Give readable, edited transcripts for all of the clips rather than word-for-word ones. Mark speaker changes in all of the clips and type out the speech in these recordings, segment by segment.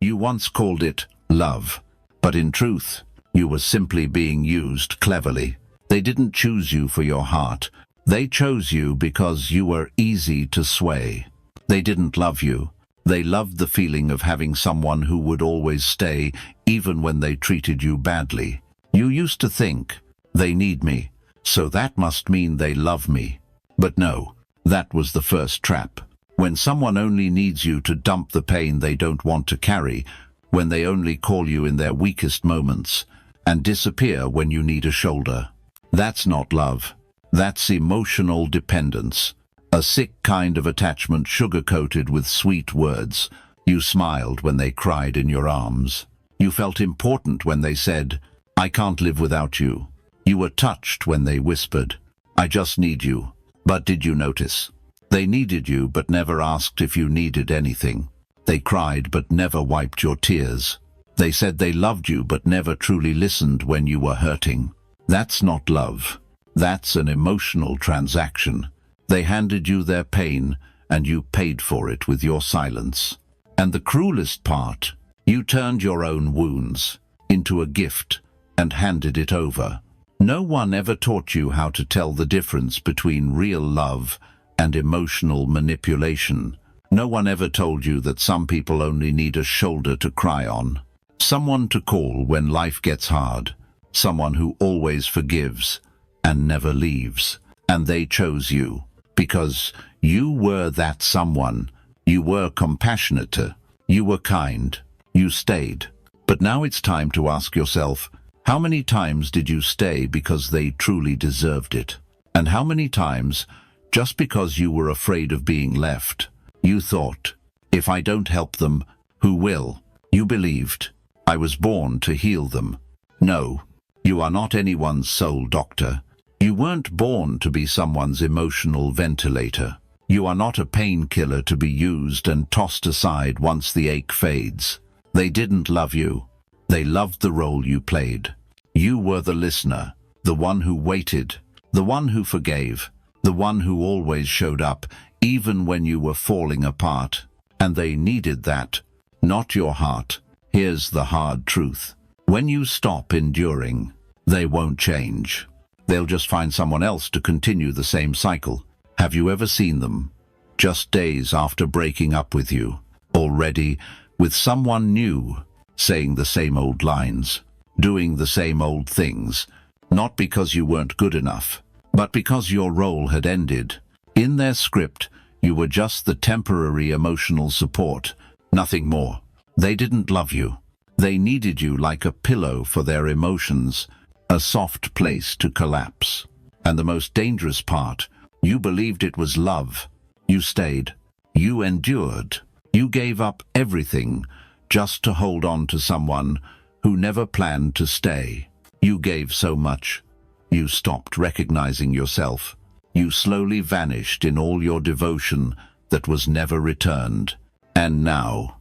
Speaker 1: You once called it love, but in truth, you were simply being used cleverly. They didn't choose you for your heart. They chose you because you were easy to sway. They didn't love you. They loved the feeling of having someone who would always stay, even when they treated you badly. You used to think, they need me, so that must mean they love me. But no, that was the first trap. When someone only needs you to dump the pain they don't want to carry, when they only call you in their weakest moments, and disappear when you need a shoulder. That's not love. That's emotional dependence. A sick kind of attachment sugar-coated with sweet words. You smiled when they cried in your arms. You felt important when they said, "I can't live without you." You were touched when they whispered, "I just need you." But did you notice? They needed you but never asked if you needed anything. They cried but never wiped your tears. They said they loved you but never truly listened when you were hurting. That's not love. That's an emotional transaction. They handed you their pain, and you paid for it with your silence. And the cruelest part, you turned your own wounds into a gift and handed it over. No one ever taught you how to tell the difference between real love and emotional manipulation. No one ever told you that some people only need a shoulder to cry on, someone to call when life gets hard, someone who always forgives and never leaves. And they chose you. Because you were that someone. You were compassionate. You were kind. You stayed. But now it's time to ask yourself, how many times did you stay because they truly deserved it? And how many times, just because you were afraid of being left, you thought, if I don't help them, who will? You believed, I was born to heal them. No, you are not anyone's soul doctor. You weren't born to be someone's emotional ventilator. You are not a painkiller to be used and tossed aside once the ache fades. They didn't love you. They loved the role you played. You were the listener, the one who waited, the one who forgave, the one who always showed up, even when you were falling apart. And they needed that, not your heart. Here's the hard truth. When you stop enduring, they won't change. They'll just find someone else to continue the same cycle. Have you ever seen them, just days after breaking up with you, already with someone new, saying the same old lines, doing the same old things, not because you weren't good enough, but because your role had ended? In their script, you were just the temporary emotional support, nothing more. They didn't love you. They needed you like a pillow for their emotions, a soft place to collapse. And the most dangerous part, you believed it was love. You stayed. You endured. You gave up everything just to hold on to someone who never planned to stay. You gave so much. You stopped recognizing yourself. You slowly vanished in all your devotion that was never returned. And now,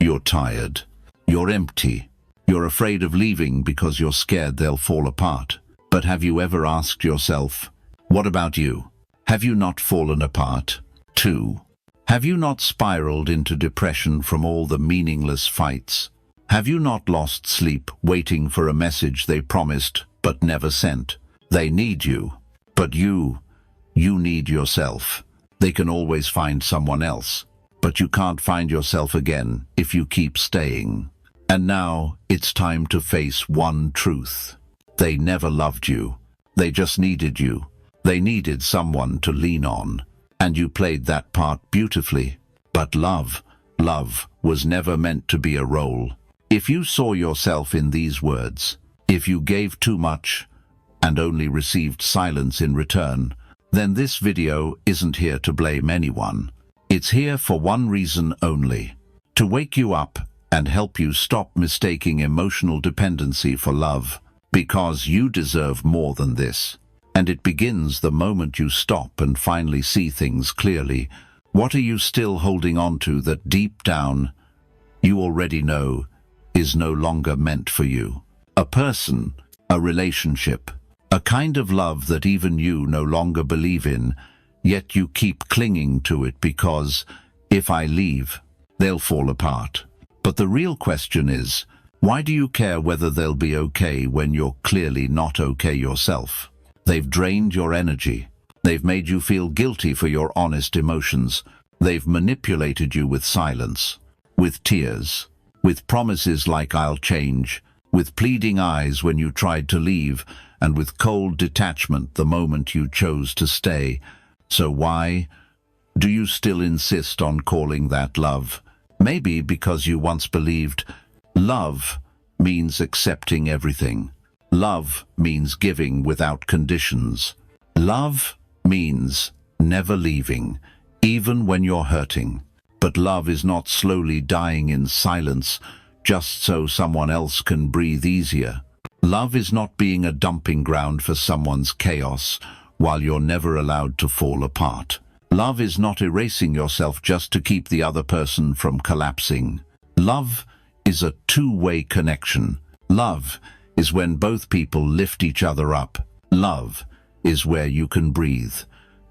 Speaker 1: you're tired. You're empty. You're afraid of leaving because you're scared they'll fall apart. But have you ever asked yourself, what about you? Have you not fallen apart, too? Have you not spiraled into depression from all the meaningless fights? Have you not lost sleep waiting for a message they promised but never sent? They need you, but you need yourself. They can always find someone else, but you can't find yourself again if you keep staying. And now it's time to face one truth. They never loved you. They just needed you. They needed someone to lean on. And you played that part beautifully. But love was never meant to be a role. If you saw yourself in these words, if you gave too much and only received silence in return, then this video isn't here to blame anyone. It's here for one reason only: to wake you up and help you stop mistaking emotional dependency for love, because you deserve more than this. And it begins the moment you stop and finally see things clearly. What are you still holding on to that deep down you already know is no longer meant for you? A person, a relationship, a kind of love that even you no longer believe in, yet you keep clinging to it because, if I leave, they'll fall apart. But the real question is, why do you care whether they'll be okay when you're clearly not okay yourself? They've drained your energy. They've made you feel guilty for your honest emotions. They've manipulated you with silence, with tears, with promises like "I'll change," with pleading eyes when you tried to leave, and with cold detachment the moment you chose to stay. So why do you still insist on calling that love? Maybe because you once believed love means accepting everything. Love means giving without conditions. Love means never leaving, even when you're hurting. But love is not slowly dying in silence just so someone else can breathe easier. Love is not being a dumping ground for someone's chaos while you're never allowed to fall apart. Love is not erasing yourself just to keep the other person from collapsing. Love is a two-way connection. Love is when both people lift each other up. Love is where you can breathe,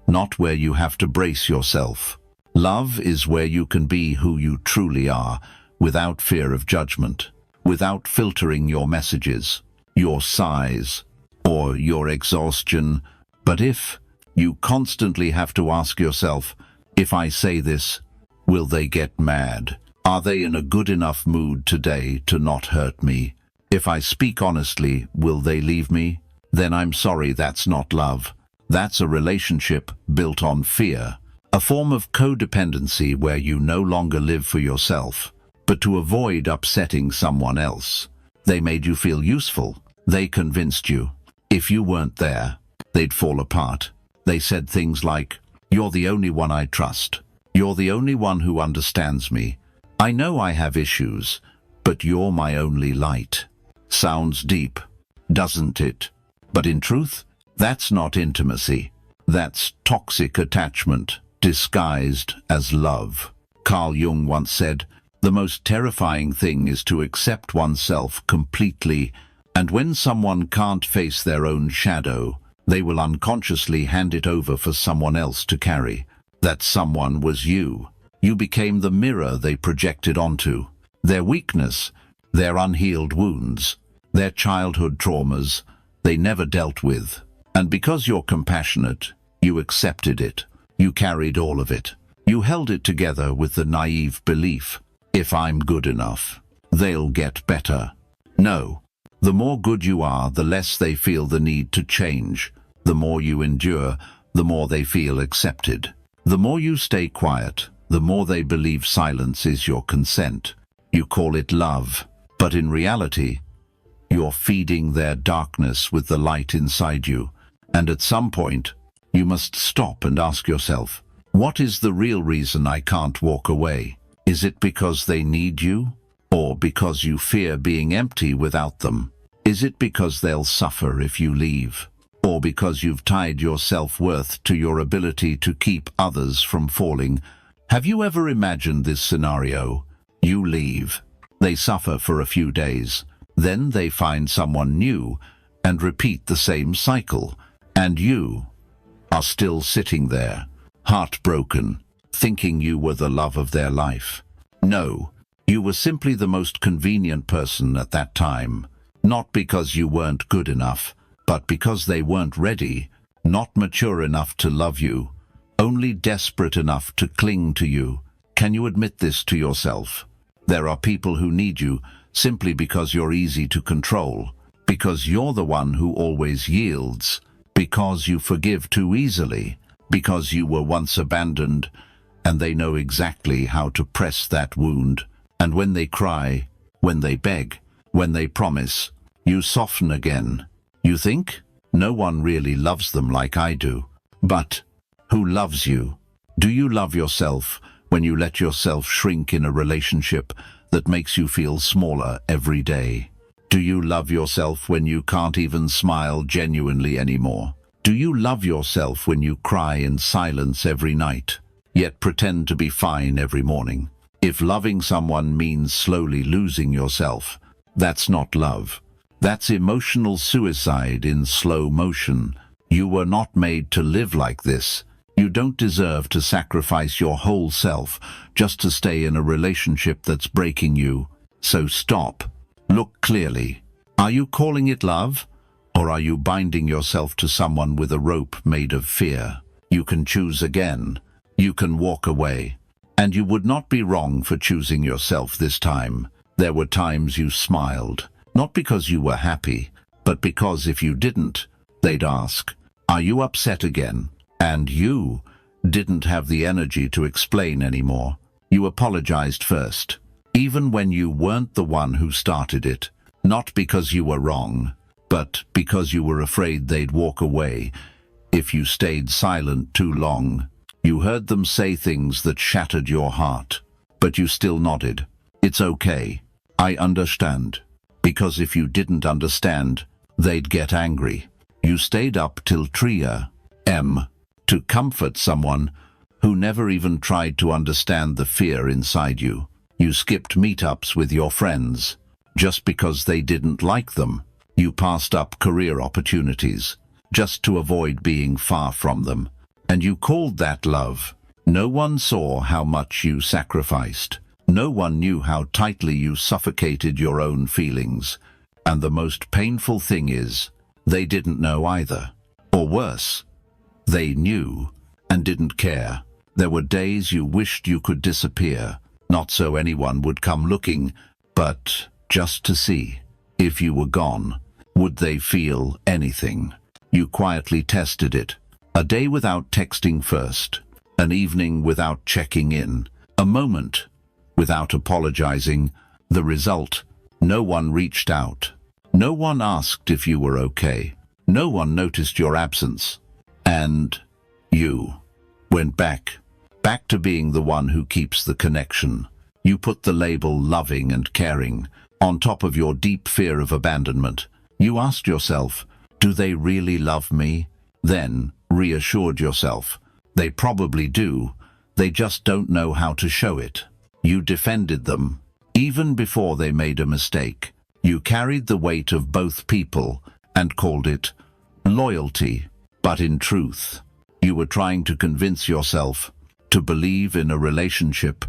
Speaker 1: not where you have to brace yourself. Love is where you can be who you truly are, without fear of judgment, without filtering your messages, your sighs, or your exhaustion. But if you constantly have to ask yourself, if I say this, will they get mad? Are they in a good enough mood today to not hurt me? If I speak honestly, will they leave me? Then I'm sorry, that's not love. That's a relationship built on fear, a form of codependency where you no longer live for yourself, but to avoid upsetting someone else. They made you feel useful. They convinced you. If you weren't there, they'd fall apart. They said things like, "You're the only one I trust. You're the only one who understands me. I know I have issues, but you're my only light." Sounds deep, doesn't it? But in truth, that's not intimacy. That's toxic attachment, disguised as love. Carl Jung once said, "The most terrifying thing is to accept oneself completely, and when someone can't face their own shadow, they will unconsciously hand it over for someone else to carry." That someone was you. You became the mirror they projected onto. Their weakness, their unhealed wounds, their childhood traumas they never dealt with. And because you're compassionate, you accepted it. You carried all of it. You held it together with the naive belief, if I'm good enough, they'll get better. No. The more good you are, the less they feel the need to change. The more you endure, the more they feel accepted. The more you stay quiet, the more they believe silence is your consent. You call it love, but in reality, you're feeding their darkness with the light inside you. And at some point, you must stop and ask yourself, what is the real reason I can't walk away? Is it because they need you? Or because you fear being empty without them? Is it because they'll suffer if you leave? Or because you've tied your self-worth to your ability to keep others from falling? Have you ever imagined this scenario? You leave. They suffer for a few days. Then they find someone new and repeat the same cycle. And you are still sitting there, heartbroken, thinking you were the love of their life. No, you were simply the most convenient person at that time. Not because you weren't good enough, but because they weren't ready, not mature enough to love you, only desperate enough to cling to you. Can you admit this to yourself? There are people who need you simply because you're easy to control, because you're the one who always yields, because you forgive too easily, because you were once abandoned, and they know exactly how to press that wound. And when they cry, when they beg, when they promise, you soften again. You think, no one really loves them like I do. But who loves you? Do you love yourself when you let yourself shrink in a relationship that makes you feel smaller every day? Do you love yourself when you can't even smile genuinely anymore? Do you love yourself when you cry in silence every night, yet pretend to be fine every morning? If loving someone means slowly losing yourself, that's not love. That's emotional suicide in slow motion. You were not made to live like this. You don't deserve to sacrifice your whole self just to stay in a relationship that's breaking you. So stop. Look clearly. Are you calling it love? Or are you binding yourself to someone with a rope made of fear? You can choose again. You can walk away. And you would not be wrong for choosing yourself this time. There were times you smiled, not because you were happy, but because if you didn't, they'd ask, "Are you upset again?" And you didn't have the energy to explain anymore. You apologized first, even when you weren't the one who started it, not because you were wrong, but because you were afraid they'd walk away if you stayed silent too long. You heard them say things that shattered your heart, but you still nodded. It's okay. I understand. Because if you didn't understand, they'd get angry. You stayed up till 3 a.m. to comfort someone who never even tried to understand the fear inside you. You skipped meetups with your friends just because they didn't like them. You passed up career opportunities just to avoid being far from them. And you called that love. No one saw how much you sacrificed. No one knew how tightly you suffocated your own feelings. And the most painful thing is, they didn't know either. Or worse, they knew and didn't care. There were days you wished you could disappear, not so anyone would come looking, but just to see. If you were gone, would they feel anything? You quietly tested it. A day without texting first, an evening without checking in, a moment without apologizing. The result, no one reached out. No one asked if you were okay. No one noticed your absence. And you went back to being the one who keeps the connection. You put the label loving and caring on top of your deep fear of abandonment. You asked yourself, do they really love me? Then reassured yourself, they probably do, they just don't know how to show it. You defended them, even before they made a mistake. You carried the weight of both people and called it loyalty. But in truth, you were trying to convince yourself to believe in a relationship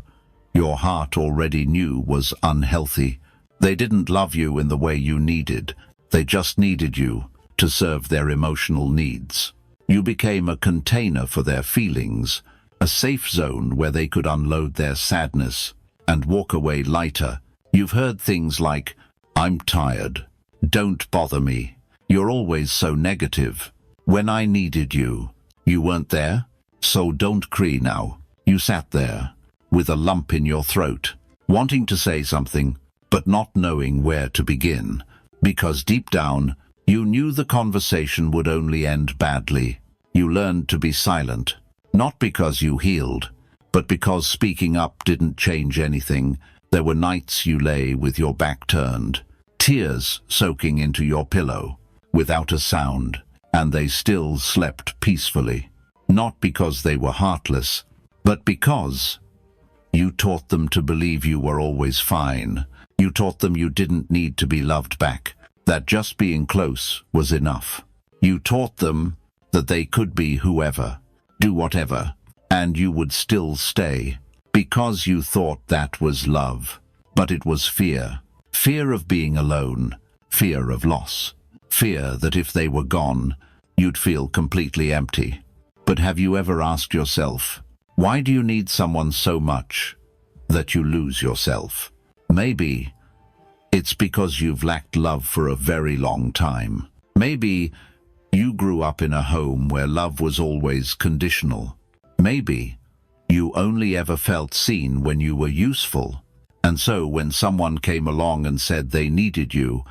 Speaker 1: your heart already knew was unhealthy. They didn't love you in the way you needed. They just needed you to serve their emotional needs. You became a container for their feelings, a safe zone where they could unload their sadness and walk away lighter. You've heard things like, "I'm tired. Don't bother me. You're always so negative. When I needed you, you weren't there, so don't cry now." You sat there with a lump in your throat, wanting to say something, but not knowing where to begin, because deep down, you knew the conversation would only end badly. You learned to be silent, not because you healed, but because speaking up didn't change anything. There were nights you lay with your back turned, tears soaking into your pillow, without a sound, and they still slept peacefully. Not because they were heartless, but because you taught them to believe you were always fine. You taught them you didn't need to be loved back, that just being close was enough. You taught them that they could be whoever, do whatever, and you would still stay, because you thought that was love. But it was fear. Fear of being alone, fear of loss, fear that if they were gone, you'd feel completely empty. But have you ever asked yourself, why do you need someone so much that you lose yourself? Maybe it's because you've lacked love for a very long time. Maybe you grew up in a home where love was always conditional. Maybe you only ever felt seen when you were useful. And so when someone came along and said they needed you,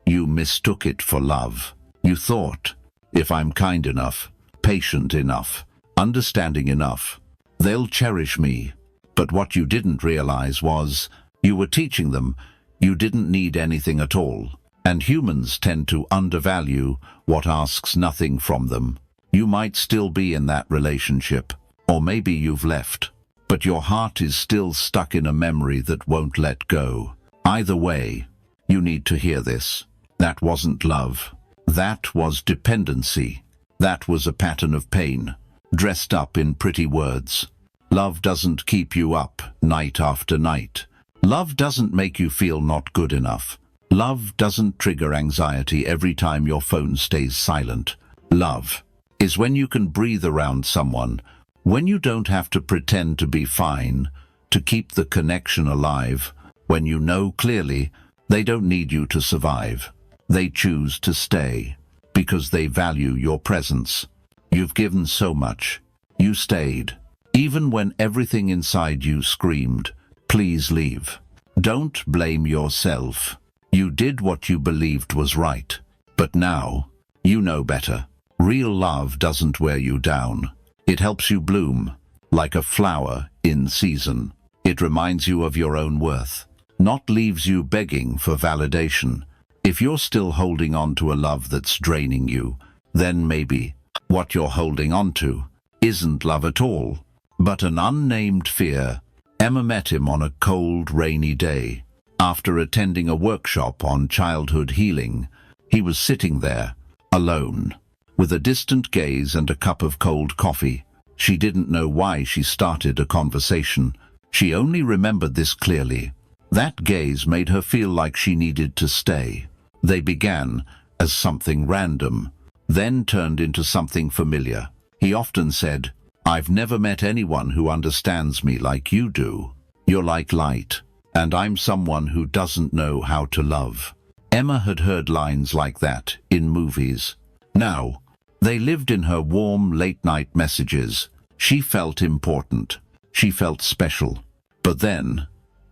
Speaker 1: you mistook it for love. You thought, if I'm kind enough, patient enough, understanding enough, they'll cherish me. But what you didn't realize was you were teaching them you didn't need anything at all. And humans tend to undervalue what asks nothing from them. You might still be in that relationship, or maybe you've left, but your heart is still stuck in a memory that won't let go. Either way, you need to hear this. That wasn't love. That was dependency. That was a pattern of pain. dressed up in pretty words. Love doesn't keep you up night after night. Love doesn't make you feel not good enough. Love doesn't trigger anxiety every time your phone stays silent. Love is when you can breathe around someone, when you don't have to pretend to be fine, to keep the connection alive, when you know clearly they don't need you to survive. They choose to stay because they value your presence. You've given so much. You stayed, even when everything inside you screamed, "Please leave." Don't blame yourself. You did what you believed was right. But now, you know better. Real love doesn't wear you down. It helps you bloom, like a flower in season. It reminds you of your own worth, not leaves you begging for validation. If you're still holding on to a love that's draining you, then maybe what you're holding on to isn't love at all, but an unnamed fear. Emma met him on a cold, rainy day. After attending a workshop on childhood healing, he was sitting there, alone, with a distant gaze and a cup of cold coffee. She didn't know why she started a conversation. She only remembered this clearly. That gaze made her feel like she needed to stay. They began as something random, then turned into something familiar. He often said, "I've never met anyone who understands me like you do. You're like light, and I'm someone who doesn't know how to love." Emma had heard lines like that in movies. Now, they lived in her warm, late-night messages. She felt important. She felt special. But then,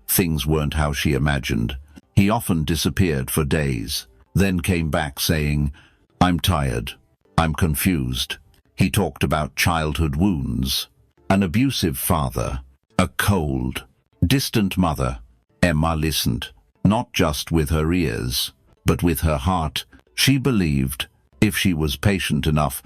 Speaker 1: things weren't how she imagined. He often disappeared for days, then came back saying, "I'm tired. I'm confused." He talked about childhood wounds, an abusive father, a cold, distant mother. Emma listened, not just with her ears, but with her heart. She believed if she was patient enough,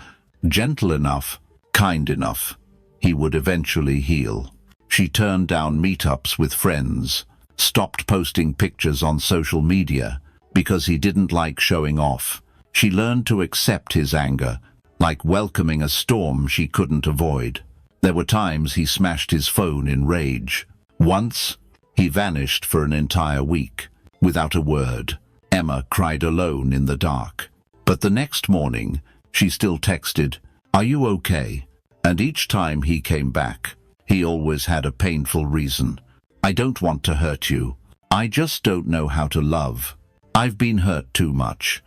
Speaker 1: gentle enough, kind enough, he would eventually heal. She turned down meetups with friends, stopped posting pictures on social media because he didn't like showing off. She learned to accept his anger, like welcoming a storm she couldn't avoid. There were times he smashed his phone in rage. Once, he vanished for an entire week, without a word. Emma cried alone in the dark. But the next morning, she still texted, "Are you okay?" And each time he came back, he always had a painful reason. "I don't want to hurt you. I just don't know how to love. I've been hurt too much.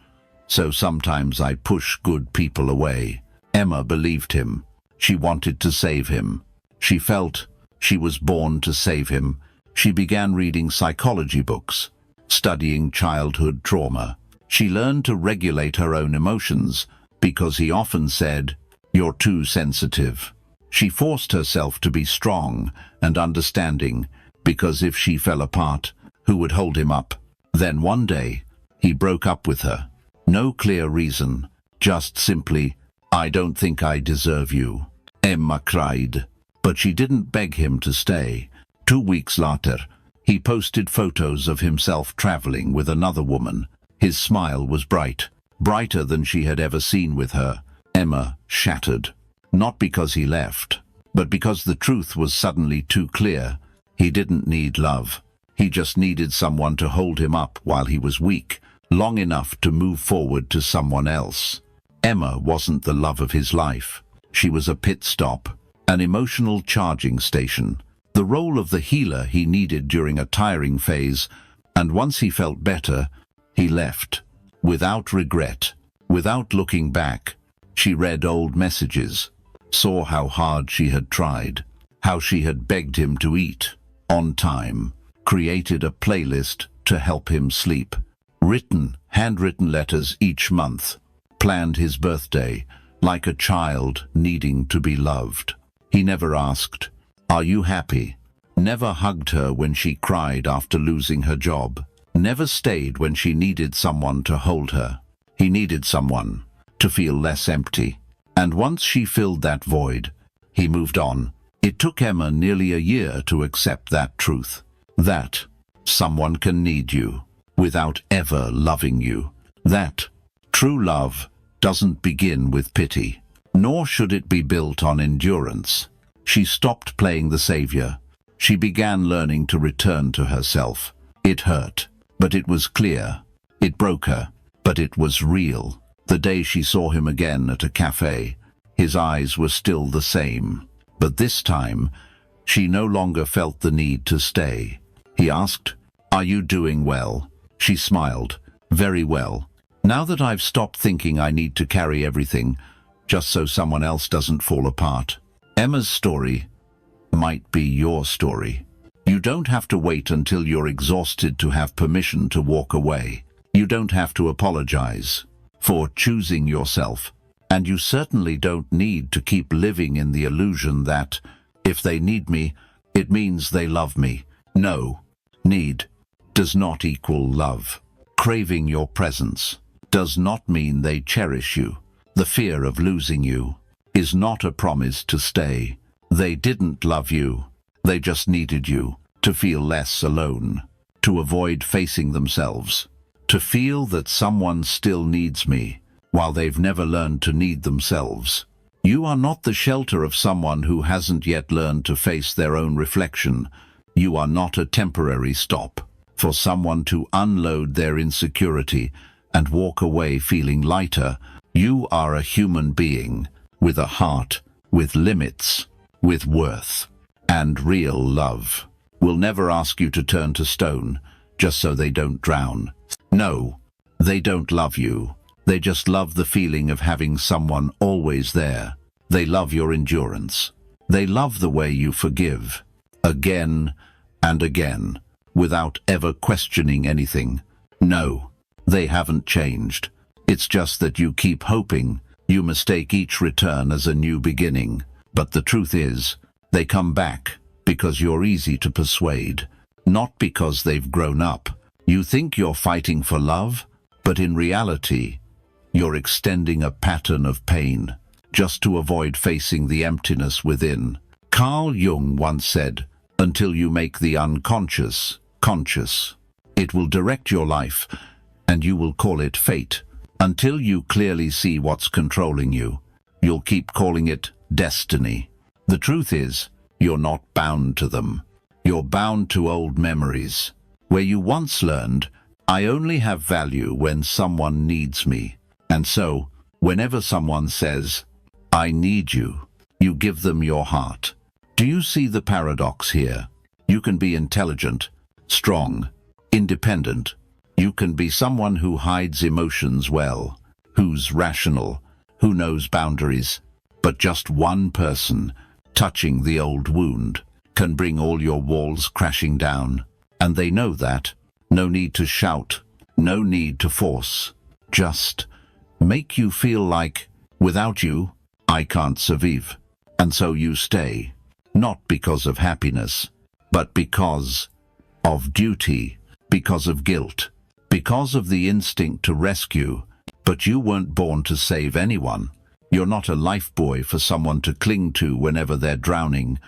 Speaker 1: So sometimes I push good people away." Emma believed him. She wanted to save him. She felt she was born to save him. She began reading psychology books, studying childhood trauma. She learned to regulate her own emotions because he often said, "You're too sensitive." She forced herself to be strong and understanding because if she fell apart, who would hold him up? Then one day, he broke up with her. No clear reason, just simply, "I don't think I deserve you." Emma cried, but she didn't beg him to stay. 2 weeks later, he posted photos of himself traveling with another woman. His smile was bright, brighter than she had ever seen with her. Emma shattered, not because he left, but because the truth was suddenly too clear. He didn't need love. He just needed someone to hold him up while he was weak, long enough to move forward to someone else. Emma wasn't the love of his life. She was a pit stop, an emotional charging station, the role of the healer he needed during a tiring phase, and once he felt better, he left, without regret, without looking back. She read old messages, saw how hard she had tried, how she had begged him to eat on time, created a playlist to help him sleep, handwritten letters each month, planned his birthday like a child needing to be loved. He never asked, "Are you happy?" Never hugged her when she cried after losing her job. Never stayed when she needed someone to hold her. He needed someone to feel less empty. And once she filled that void, he moved on. It took Emma nearly a year to accept that truth. That someone can need you without ever loving you. That true love doesn't begin with pity. nor should it be built on endurance. She stopped playing the savior. She began learning to return to herself. It hurt, but it was clear. It broke her, but it was real. The day she saw him again at a cafe, his eyes were still the same. But this time, she no longer felt the need to stay. He asked, "Are you doing well?" She smiled, "Very well. Now that I've stopped thinking I need to carry everything, just so someone else doesn't fall apart." Emma's story might be your story. You don't have to wait until you're exhausted to have permission to walk away. You don't have to apologize for choosing yourself. And you certainly don't need to keep living in the illusion that, if they need me, it means they love me. No, need does not equal love. Craving your presence does not mean they cherish you. The fear of losing you is not a promise to stay. They didn't love you. They just needed you to feel less alone, to avoid facing themselves, to feel that someone still needs me, while they've never learned to need themselves. You are not the shelter of someone who hasn't yet learned to face their own reflection. You are not a temporary stop for someone to unload their insecurity and walk away feeling lighter. You are a human being with a heart, with limits, with worth. And real love will never ask you to turn to stone just so they don't drown. No, they don't love you. They just love the feeling of having someone always there. They love your endurance. They love the way you forgive, again and again, without ever questioning anything. No, they haven't changed. It's just that you keep hoping. You mistake each return as a new beginning. But the truth is, they come back because you're easy to persuade, not because they've grown up. You think you're fighting for love, but in reality, you're extending a pattern of pain just to avoid facing the emptiness within. Carl Jung once said, "Until you make the unconscious conscious, it will direct your life, and you will call it fate. Until you clearly see what's controlling you, you'll keep calling it destiny." The truth is, you're not bound to them. You're bound to old memories, where you once learned, "I only have value when someone needs me." And so, whenever someone says, "I need you," you give them your heart. Do you see the paradox here? You can be intelligent, strong, independent. You can be someone who hides emotions well, who's rational, who knows boundaries. But just one person touching the old wound can bring all your walls crashing down. And they know that. No need to shout, no need to force. Just make you feel like, without you, I can't survive. And so you stay, not because of happiness, but because of duty, because of guilt, because of the instinct to rescue. But you weren't born to save anyone. You're not a lifebuoy for someone to cling to whenever they're drowning.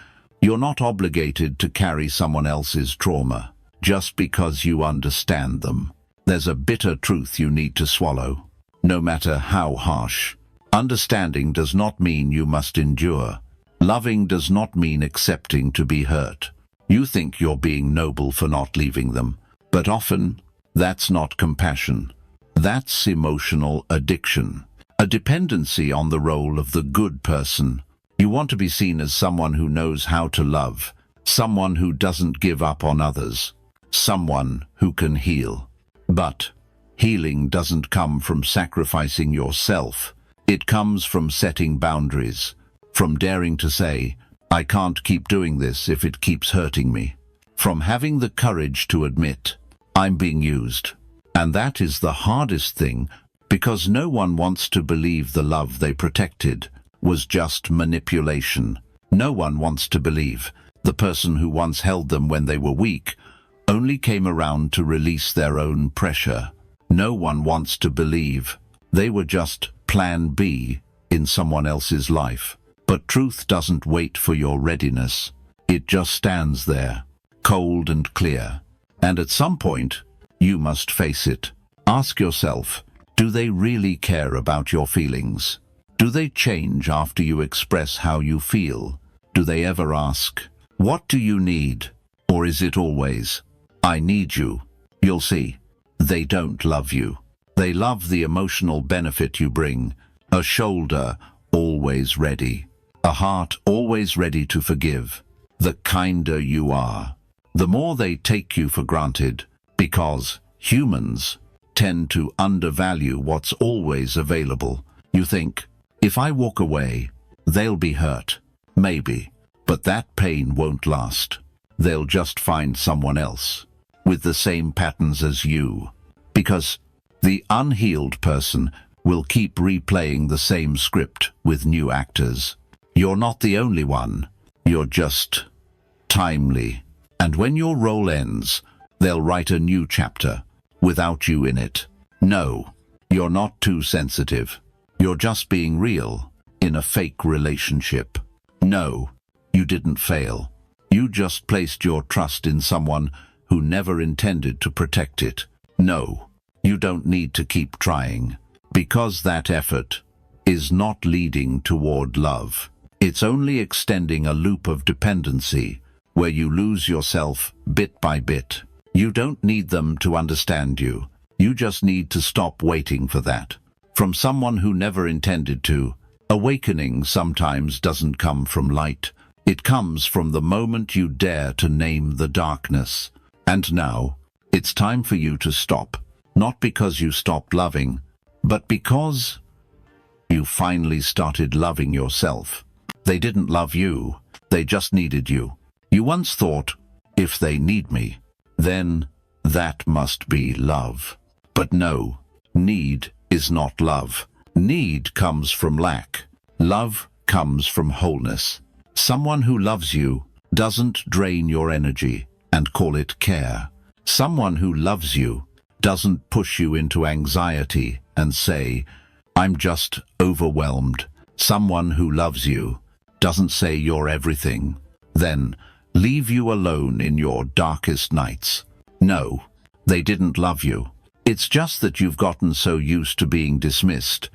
Speaker 1: You're not obligated to carry someone else's trauma just because you understand them. There's a bitter truth you need to swallow, no matter how harsh. Understanding does not mean you must endure. Loving does not mean accepting to be hurt. You think you're being noble for not leaving them, but often that's not compassion. That's emotional addiction, a dependency on the role of the good person. You want to be seen as someone who knows how to love, someone who doesn't give up on others, someone who can heal. But healing doesn't come from sacrificing yourself. It comes from setting boundaries, from daring to say, "I can't keep doing this if it keeps hurting me," from having the courage to admit, "I'm being used." And that is the hardest thing, because no one wants to believe the love they protected was just manipulation. No one wants to believe the person who once held them when they were weak only came around to release their own pressure. No one wants to believe they were just plan B in someone else's life. But truth doesn't wait for your readiness. It just stands there, cold and clear. And at some point, you must face it. Ask yourself, do they really care about your feelings? Do they change after you express how you feel? Do they ever ask, "What do you need?" Or is it always, "I need you"? You'll see, they don't love you. They love the emotional benefit you bring. A shoulder always ready. A heart always ready to forgive. The kinder you are, the more they take you for granted, because humans tend to undervalue what's always available. You think, if I walk away, they'll be hurt. Maybe, but that pain won't last. They'll just find someone else with the same patterns as you, because the unhealed person will keep replaying the same script with new actors. You're not the only one. You're just timely. And when your role ends, they'll write a new chapter without you in it. No, you're not too sensitive. You're just being real in a fake relationship. No, you didn't fail. You just placed your trust in someone who never intended to protect it. No, you don't need to keep trying, because that effort is not leading toward love. It's only extending a loop of dependency where you lose yourself bit by bit. You don't need them to understand you. You just need to stop waiting for that. From someone who never intended to. Awakening sometimes doesn't come from light. It comes from the moment you dare to name the darkness. And now, it's time for you to stop. Not because you stopped loving, but because you finally started loving yourself. They didn't love you, they just needed you. You once thought, if they need me, then that must be love. But no, need is not love. Need comes from lack. Love comes from wholeness. Someone who loves you doesn't drain your energy and call it care. Someone who loves you doesn't push you into anxiety and say, "I'm just overwhelmed." Someone who loves you doesn't say you're everything, then leave you alone in your darkest nights. No, they didn't love you. It's just that you've gotten so used to being dismissed.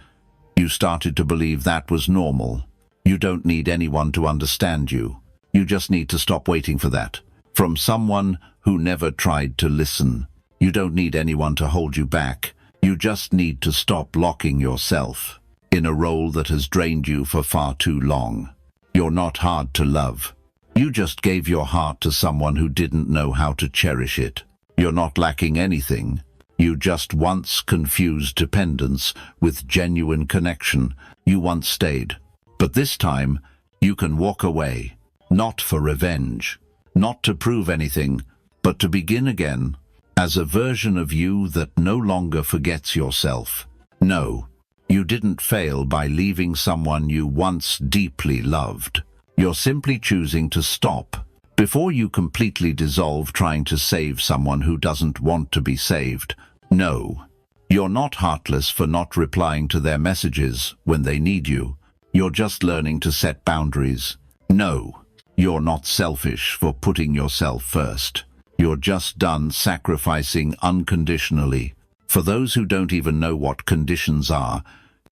Speaker 1: You started to believe that was normal. You don't need anyone to understand you. You just need to stop waiting for that. From someone who never tried to listen. You don't need anyone to hold you back. You just need to stop locking yourself in a role that has drained you for far too long. You're not hard to love. You just gave your heart to someone who didn't know how to cherish it. You're not lacking anything. You just once confused dependence with genuine connection. You once stayed. But this time, you can walk away. Not for revenge. Not to prove anything, but to begin again as a version of you that no longer forgets yourself. No, you didn't fail by leaving someone you once deeply loved. You're simply choosing to stop before you completely dissolve trying to save someone who doesn't want to be saved. No, you're not heartless for not replying to their messages when they need you. You're just learning to set boundaries. No, you're not selfish for putting yourself first. You're just done sacrificing unconditionally. For those who don't even know what conditions are,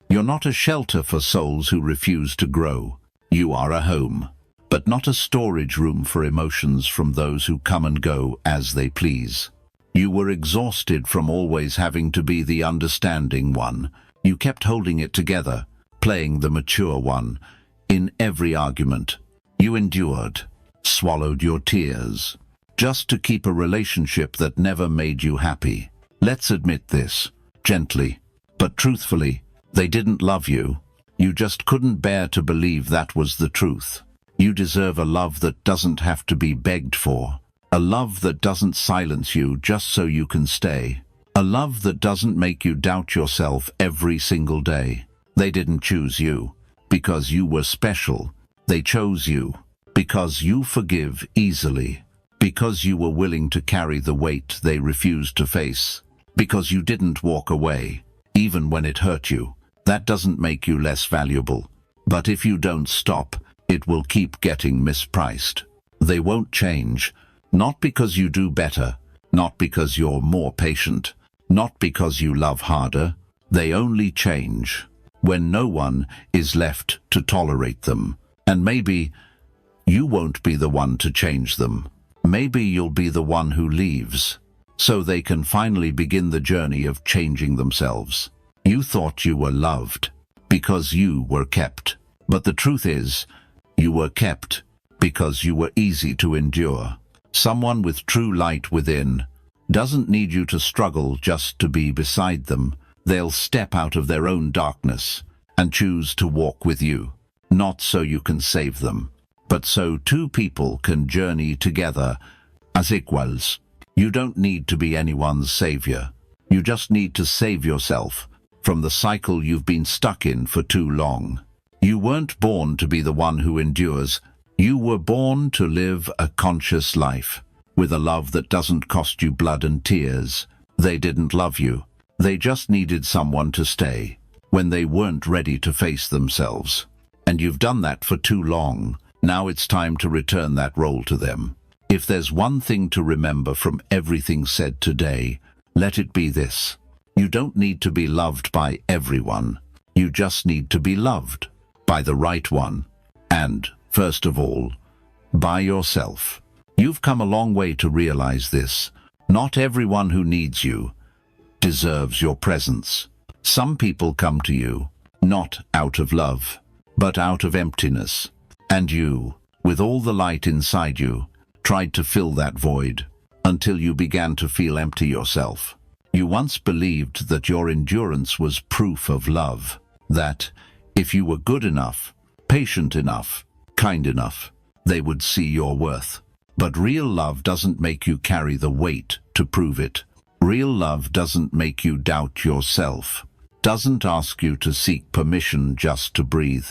Speaker 1: you're not a shelter for souls who refuse to grow. You are a home, but not a storage room for emotions from those who come and go as they please. You were exhausted from always having to be the understanding one. You kept holding it together, playing the mature one. In every argument, you endured, swallowed your tears, just to keep a relationship that never made you happy. Let's admit this, gently, but truthfully, they didn't love you. You just couldn't bear to believe that was the truth. You deserve a love that doesn't have to be begged for. A love that doesn't silence you just so you can stay. A love that doesn't make you doubt yourself every single day. They didn't choose you because you were special. They chose you because you forgive easily. Because you were willing to carry the weight they refused to face. Because you didn't walk away, even when it hurt you. That doesn't make you less valuable. But if you don't stop, it will keep getting mispriced. They won't change. Not because you do better. Not because you're more patient. Not because you love harder. They only change when no one is left to tolerate them. And maybe you won't be the one to change them. Maybe you'll be the one who leaves, so they can finally begin the journey of changing themselves. You thought you were loved because you were kept. But the truth is, you were kept because you were easy to endure. Someone with true light within doesn't need you to struggle just to be beside them. They'll step out of their own darkness and choose to walk with you, not so you can save them, but so two people can journey together as equals. You don't need to be anyone's savior. You just need to save yourself from the cycle you've been stuck in for too long. You weren't born to be the one who endures. You were born to live a conscious life, with a love that doesn't cost you blood and tears. They didn't love you. They just needed someone to stay when they weren't ready to face themselves. And you've done that for too long. Now it's time to return that role to them. If there's one thing to remember from everything said today, let it be this. You don't need to be loved by everyone. You just need to be loved by the right one. And, first of all, by yourself. You've come a long way to realize this. Not everyone who needs you deserves your presence. Some people come to you, not out of love, but out of emptiness. And you, with all the light inside you, tried to fill that void until you began to feel empty yourself. You once believed that your endurance was proof of love, that if you were good enough, patient enough, kind enough, they would see your worth. But real love doesn't make you carry the weight to prove it. Real love doesn't make you doubt yourself, doesn't ask you to seek permission just to breathe,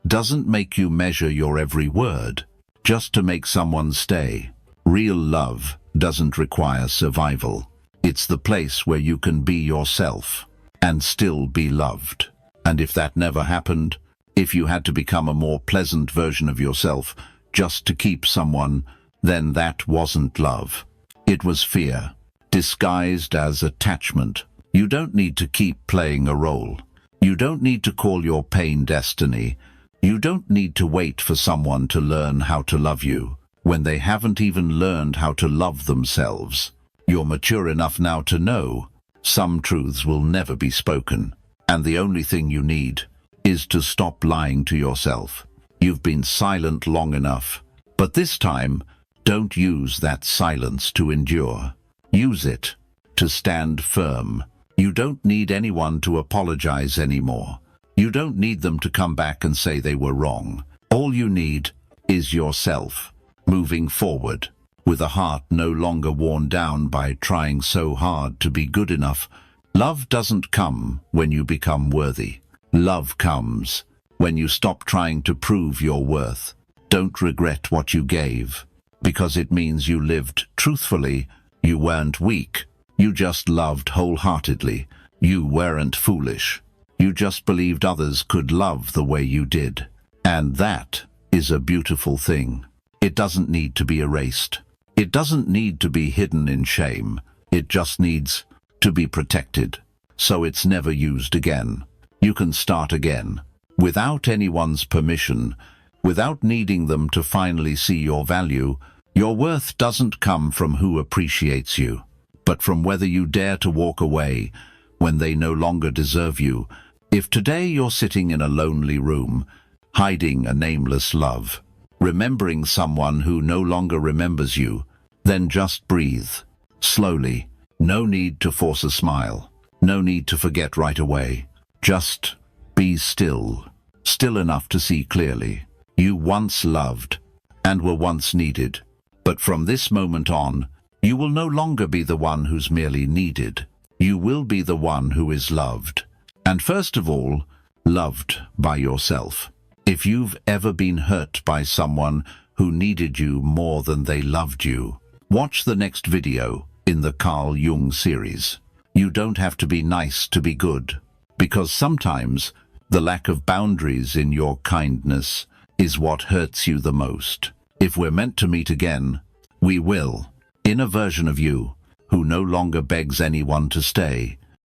Speaker 1: doesn't make you measure your every word just to make someone stay. Real love doesn't require survival. It's the place where you can be yourself and still be loved. And if that never happened, if you had to become a more pleasant version of yourself just to keep someone, then that wasn't love. It was fear, disguised as attachment. You don't need to keep playing a role. You don't need to call your pain destiny. You don't need to wait for someone to learn how to love you when they haven't even learned how to love themselves. You're mature enough now to know some truths will never be spoken, and the only thing you need is to stop lying to yourself. You've been silent long enough, but this time, don't use that silence to endure. Use it to stand firm. You don't need anyone to apologize anymore. You don't need them to come back and say they were wrong. All you need is yourself, moving forward, with a heart no longer worn down by trying so hard to be good enough. Love doesn't come when you become worthy. Love comes when you stop trying to prove your worth. Don't regret what you gave, because it means you lived truthfully. You weren't weak. You just loved wholeheartedly. You weren't foolish. You just believed others could love the way you did. And that is a beautiful thing. It doesn't need to be erased. It doesn't need to be hidden in shame. It just needs to be protected, so it's never used again. You can start again, without anyone's permission, without needing them to finally see your value. Your worth doesn't come from who appreciates you, but from whether you dare to walk away when they no longer deserve you. If today you're sitting in a lonely room, hiding a nameless love, remembering someone who no longer remembers you, then just breathe, slowly. No need to force a smile. No need to forget right away. Just be still, still enough to see clearly. You once loved and were once needed. But from this moment on, you will no longer be the one who's merely needed. You will be the one who is loved. And first of all, loved by yourself. If you've ever been hurt by someone who needed you more than they loved you, watch the next video in the Carl Jung series. You don't have to be nice to be good, because sometimes the lack of boundaries in your kindness is what hurts you the most. If we're meant to meet again, we will, in a version of you who no longer begs anyone to stay,